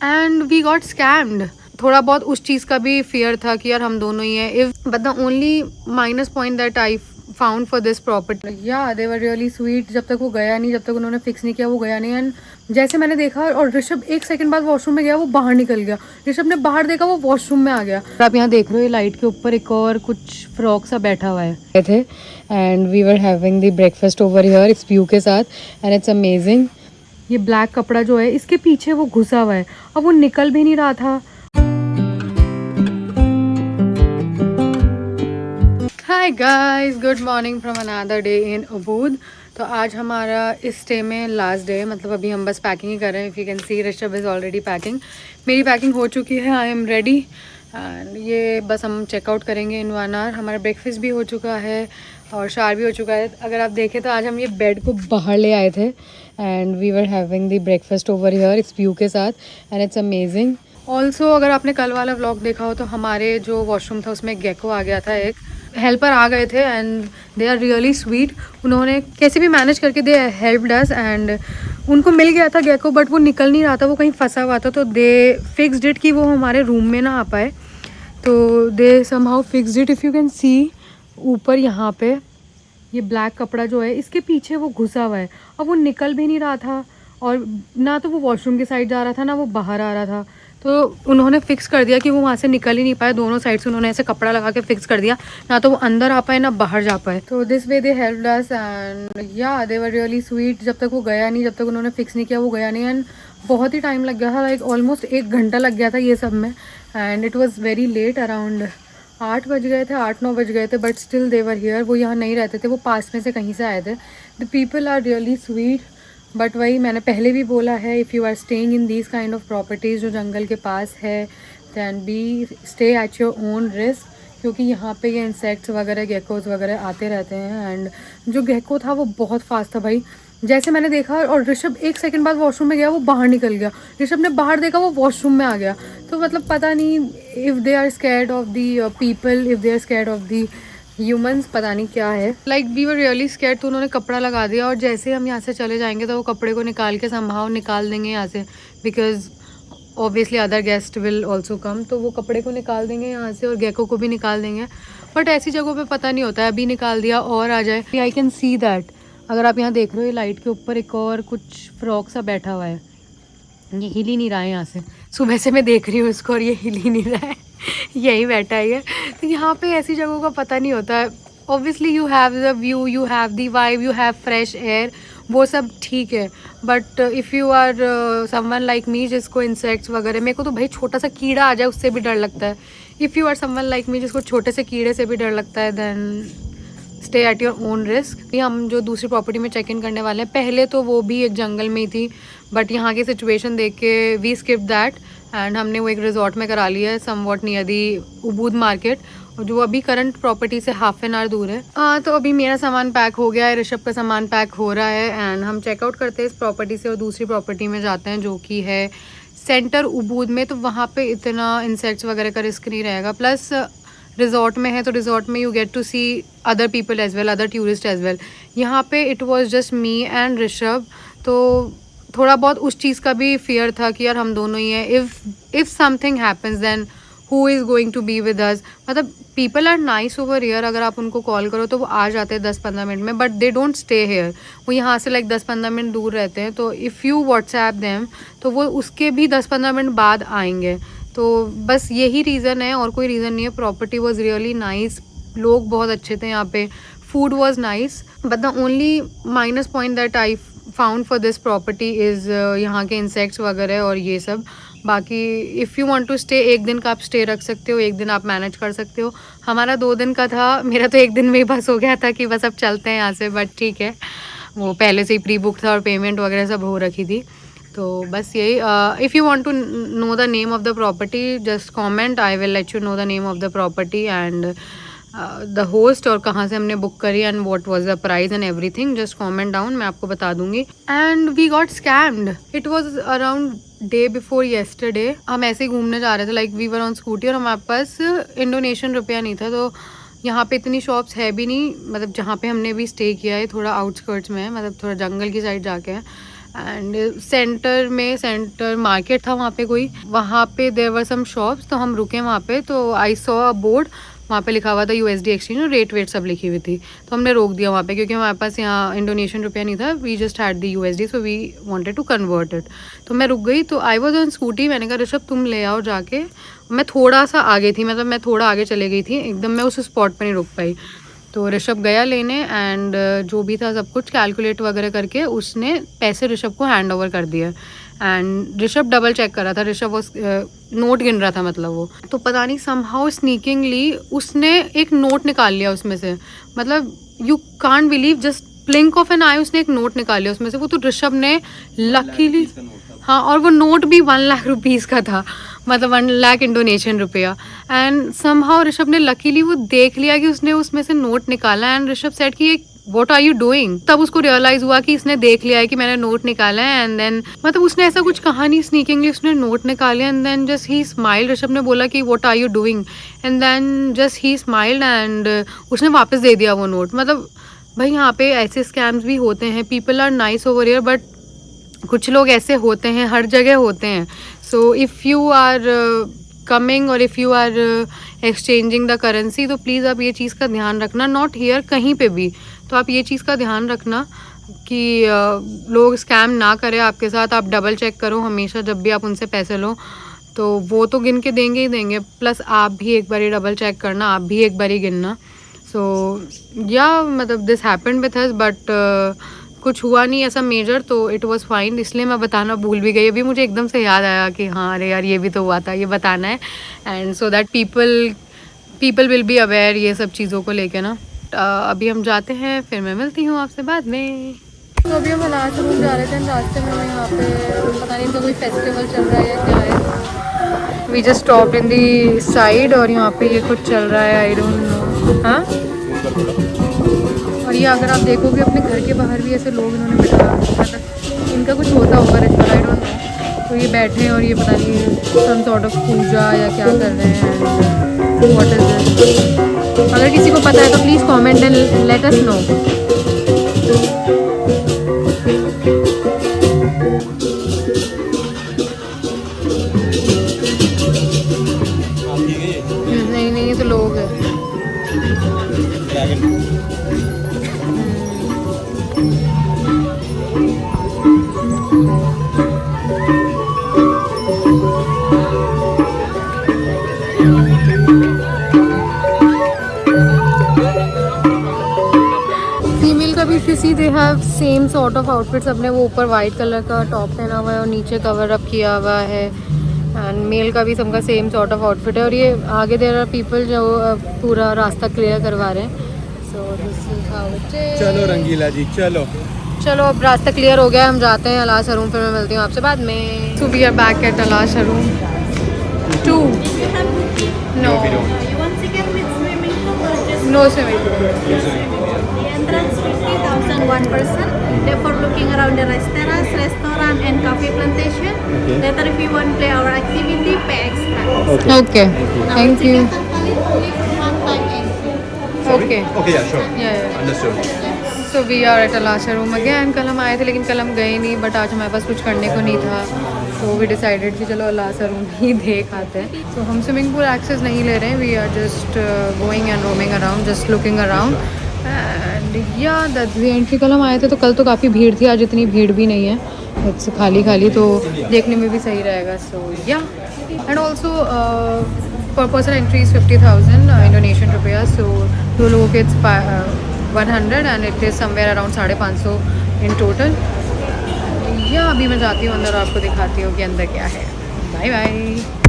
And we got scammed. थोड़ा बहुत उस चीज़ का भी फियर था कि यार हम दोनों ही हैं। If but the only minus point that I found for this property, या दे वर रियली स्वीट। जब तक वो गया नहीं, जब तक उन्होंने फिक्स नहीं किया वो गया नहीं। एंड जैसे मैंने देखा और ऋषभ 1 सेकंड बाद वॉशरूम में गया, वो बाहर निकल गया। ऋषभ ने बाहर देखा, वो वॉशरूम में आ गया। आप यहाँ देख रहे हो, ये लाइट के ऊपर एक और कुछ फ्रॉक सा बैठा हुआ है थे। And we were having the breakfast over here it's view के साथ, एंड इट्स अमेजिंग। ये ब्लैक कपड़ा जो है इसके पीछे वो घुसा हुआ है, अब वो निकल भी नहीं रहा था। Hi guys, good morning from another day in Ubud. तो आज हमारा इस डे में लास्ट डे है, मतलब अभी हम बस पैकिंग ही कर रहे हैं। If you can see Rishabh is already packing. मेरी पैकिंग हो चुकी है, आई एम रेडी। एंड ये बस हम चेकआउट करेंगे इन 1 आवर। हमारा ब्रेकफास्ट भी हो चुका है और शार भी हो चुका है। अगर आप देखें तो आज हम ये बेड को बाहर ले आए थे and we were having the breakfast over here it's view के साथ, एंड इट्स अमेजिंग। ऑल्सो अगर आपने कल वाला व्लॉग देखा हो तो हमारे जो वॉशरूम था उसमें गेको आ गया था। एक हेल्पर आ गए थे and they are really sweet. उन्होंने कैसे भी मैनेज करके दे हेल्प्ड अस एंड उनको मिल गया था गेको, बट वो निकल नहीं रहा था, वो कहीं फंसा हुआ था। तो दे फिक्स्ड इट कि वो हमारे रूम में ना आ पाए। तो दे somehow fixed it. If you can see ऊपर यहाँ पे ये ब्लैक कपड़ा जो है इसके पीछे वो घुसा हुआ है, अब वो निकल भी नहीं रहा था। और ना तो वो वॉशरूम की साइड जा रहा था, ना वो बाहर आ रहा था। तो उन्होंने फिक्स कर दिया कि वो वहाँ से निकल ही नहीं पाए। दोनों साइड से उन्होंने ऐसे कपड़ा लगा के फिक्स कर दिया, ना तो वो अंदर आ पाए ना बाहर जा पाए। तो this way they helped us and या दे वर रियली स्वीट। जब तक वो गया नहीं, जब तक उन्होंने फिक्स नहीं किया वो गया नहीं। एंड बहुत ही टाइम लग गया था, लाइक ऑलमोस्ट 1 घंटा लग गया था ये सब में। And it was very late, around 8 बज गए थे, 8-9 बज गए थे, but still they were here. वो यहाँ नहीं रहते थे, वो पास में से कहीं से आए थे। The people are really sweet, but वही मैंने पहले भी बोला है, if you are staying in these kind of properties जो जंगल के पास है, then be stay at your own risk. क्योंकि यहाँ पे ये इंसेक्ट्स वगैरह गेकोज वगैरह आते रहते हैं। एंड जो गेको था वो बहुत फास्ट था भाई। जैसे मैंने देखा और ऋषभ 1 सेकंड बाद वॉशरूम में गया, वो बाहर निकल गया। ऋषभ ने बाहर देखा, वो वॉशरूम में आ गया। तो मतलब पता नहीं if they are scared of the people, if they are scared of the humans, पता नहीं क्या है। Like we were really scared. तो उन्होंने कपड़ा लगा दिया और जैसे हम यहाँ से चले जाएंगे तो वो कपड़े को निकाल के संभाव निकाल देंगे यहाँ से, because obviously other guest will also come. तो वो कपड़े को निकाल देंगे यहाँ से और गेको को भी निकाल देंगे। बट ऐसी जगहों पे पता नहीं होता है, अभी निकाल दिया और आ जाए। I can see that. अगर आप यहाँ देख रहे हो, ये लाइट के ऊपर एक और कुछ फ्रॉक सा बैठा हुआ है। ये हिल ही नहीं रहा है यहाँ से। सुबह से मैं देख रही हूँ इसको और ये हिल ही नहीं रहा है। यही बैठा है ये। तो यहाँ पे ऐसी जगहों का पता नहीं होता है। Obviously you have the view, you have the vibe, you have fresh air, वो सब ठीक है। But if you are someone like me जिसको इंसेक्ट्स वगैरह, मेरे को तो भाई छोटा सा कीड़ा आ जाए उससे भी डर लगता है। If you are someone like me जिसको छोटे से कीड़े से भी डर लगता है, then stay at your own risk. हम जो दूसरी प्रॉपर्टी में चेक इन करने वाले हैं, पहले तो वो भी एक जंगल में ही थी, बट यहाँ की सिचुएशन देख के वी स्किप दैट एंड हमने वो एक रिजॉर्ट में करा लिया है, समवॉट नियर दी उबूद मार्केट, जो अभी करंट प्रॉपर्टी से ½ एन आवर दूर है। तो अभी मेरा सामान पैक हो गया है, ऋषभ का सामान पैक हो रहा है एंड हम चेकआउट करते हैं इस प्रॉपर्टी से और दूसरी प्रॉपर्टी में जाते हैं जो कि है सेंटर उबूद में। तो वहाँ पे इतना इंसेक्ट्स वगैरह का रिस्क नहीं रहेगा। प्लस रिजॉर्ट में है तो रिजॉर्ट में you get to see other people as well, other tourist as well. यहाँ पे it was just me and Rishabh. तो थोड़ा बहुत उस चीज़ का भी फियर था कि यार हम दोनों ही हैं। If something happens then who is going to be with us. मतलब people are nice over here, अगर आप उनको कॉल करो तो वो आ जाते हैं 10-15 मिनट में, but they don't stay here. वो यहाँ से लाइक 10-15 मिनट दूर रहते हैं। तो इफ़ यू व्हाट्सएप देम तो वो उसके भी 10-15 मिनट बाद आएंगे। तो बस यही रीज़न है और कोई रीज़न नहीं है। प्रॉपर्टी वॉज रियली नाइस, लोग बहुत अच्छे थे यहाँ पे, food was nice. But the only minus point that I found for this property is यहाँ के इंसेक्ट्स वगैरह और ये सब। बाकी if you want to stay, 1 दिन का आप स्टे रख सकते हो, 1 दिन आप मैनेज कर सकते हो। हमारा 2 दिन का था, मेरा तो 1 दिन में ही बस हो गया था कि बस अब चलते हैं यहाँ से। बट ठीक है, वो पहले से ही प्री बुक था और पेमेंट वगैरह सब हो रखी थी। तो बस यही। If you want to know the name of the property just comment, I will let you know the name of the property and the host और कहाँ से हमने बुक करी and what was the price and everything. Just comment down, मैं आपको बता दूंगी। And we got scammed. It was around day before yesterday. हम ऐसे ही घूमने जा रहे थे, like we were on scooty और हमारे पास इंडोनेशियन रुपया नहीं था। तो यहाँ पे इतनी शॉप्स है भी नहीं, मतलब जहाँ पे हमने भी स्टे किया है थोड़ा आउटस्कर्ट्स में है, मतलब थोड़ा जंगल की साइड जाके है। एंड सेंटर मार्केट था वहाँ पे कोई, वहाँ पे देयर वर सम शॉप्स, तो हम रुके वहाँ पे। तो आई सॉ अ बोर्ड, वहाँ पे लिखा हुआ था USD एक्सचेंज और रेट वेट सब लिखी हुई थी। तो हमने रोक दिया वहाँ पे क्योंकि हमारे पास यहाँ इंडोनेशियन रुपया नहीं था, we just had the USD, so we wanted to convert it. तो मैं रुक गई। तो आई वॉज ऑन स्कूटी, मैंने कहा ऋषभ तुम ले आओ जाके। मैं थोड़ा सा आगे थी, मतलब मैं थोड़ा आगे चले गई थी एकदम, मैं उस स्पॉट पर नहीं रुक पाई। तो ऋषभ गया लेने एंड जो भी था सब कुछ कैलकुलेट वगैरह करके उसने पैसे ऋषभ को हैंड ओवर कर दिया। एंड ऋषभ डबल चेक कर रहा था, ऋषभ वो नोट गिन रहा था मतलब वो। तो पता नहीं समहाउ स्नीकिंगली उसने एक नोट निकाल लिया उसमें से, मतलब you can't believe, just blink of an eye उसने एक नोट निकाल लिया उसमें से। वो तो ऋषभ ने लकीली, हाँ, और वो नोट भी 1 लाख रुपीज़ का था, मतलब 1 lakh Indonesian rupiah. And somehow Rishabh ने लकीली वो देख लिया कि उसने उसमें से नोट निकाला। एंड ऋषभ सेड कि ये व्हाट आर यू डूइंग, तब उसको रियलाइज हुआ कि इसने देख लिया है कि मैंने नोट निकाला है। एंड देन मतलब उसने ऐसा कुछ कहा नहीं, स्नीकिंगली उसने नोट निकाले। And then just he smiled, Rishabh ने बोला कि what are you doing, and then just he smiled and उसने वापस दे दिया वो नोट। मतलब भाई यहाँ पे ऐसे स्कैम्स भी होते हैं, people are nice over here, but कुछ लोग ऐसे होते हैं, हर जगह होते हैं। So if you are coming और if you are exchanging the currency, तो प्लीज़ आप ये चीज़ का ध्यान रखना, नॉट हियर, कहीं पे भी। तो आप ये चीज़ का ध्यान रखना कि लोग स्कैम ना करें आपके साथ। आप डबल चेक करो हमेशा जब भी आप उनसे पैसे लो, तो वो तो गिन के देंगे ही देंगे, प्लस आप भी एक बारी डबल चेक करना, आप भी एक बारी गिनना। सो या मतलब this happened with us, but कुछ हुआ नहीं ऐसा मेजर, तो इट वाज फाइन। इसलिए मैं बताना भूल भी गई, अभी मुझे एकदम से याद आया कि हाँ अरे यार ये भी तो हुआ था, ये बताना है। And so that people will be aware ये सब चीज़ों को लेके ना। अभी हम जाते हैं, फिर मैं मिलती हूँ आपसे बाद में। तो अभी हम अनाज रूम जा रहे थे, रास्ते में यहाँ पे पता नहीं इनका कोई फेस्टिवल चल रहा है या क्या है। We just stop in the side और यहाँ पे ये कुछ चल रहा है, आई डोंट नो। हाँ, और ये अगर आप देखोगे अपने घर के बाहर भी ऐसे लोग इन्होंने बैठा, मतलब इनका कुछ होता होगा रिचुअल, आई डोंट नो। तो ये बैठे हैं और ये पता नहीं सम सॉर्ट ऑफ पूजा या क्या कर रहे हैं, व्हाट इज दिस। अगर किसी को पता है तो please comment and let us know. नहीं नहीं, ये तो लोग हैं। फीमेल का भी किसी they have same sort of outfits, अपने वो ऊपर वाइट कलर का टॉप पहना हुआ है और नीचे कवर अप किया हुआ है। एंड मेल का भी सबका सेम सॉर्ट ऑफ आउटफिट है। और ये आगे देयर आर पीपल जो पूरा रास्ता क्लियर करवा रहे हैं। So this is how it is. चलो रंगीला जी चलो। चलो अब रास्ता क्लियर हो गया, हम जाते हैं अलास रूम, फिर मैं मिलती हूँ आपसे बाद में। So we are back at Alas room 2। No no swimming pool. Entrance 50,000 one person. Therefore, looking around the restaurant and cafe plantation. Okay. Later, if you want to play our activity, pay extra. Okay, thank you. Okay Okay, yeah, sure. Yeah. Understood. So we are at अलाशा room again. कल हम आए थे लेकिन कल हम गए नहीं, बट आज हमारे पास कुछ करने को नहीं था, तो वी डिसाइडेड कि चलो अलाशा रूम ही देख आते हैं। तो हम स्विमिंग पूल एक्सेस नहीं ले रहे हैं, we are just going and roaming around, just looking around and या दैट्स द एंट्री। कल हम आए थे तो कल तो काफ़ी भीड़ थी, आज इतनी भीड़ भी नहीं है, इट्स खाली खाली, तो देखने में भी सही रहेगा। सो या एंड ऑल्सो पर person entry is 50,000 Indonesian rupiah, सो 2 लोगों के it's 100 and it is somewhere around 550 in total. या अभी मैं जाती हूँ अंदर और आपको दिखाती हूँ कि अंदर क्या है। Bye bye.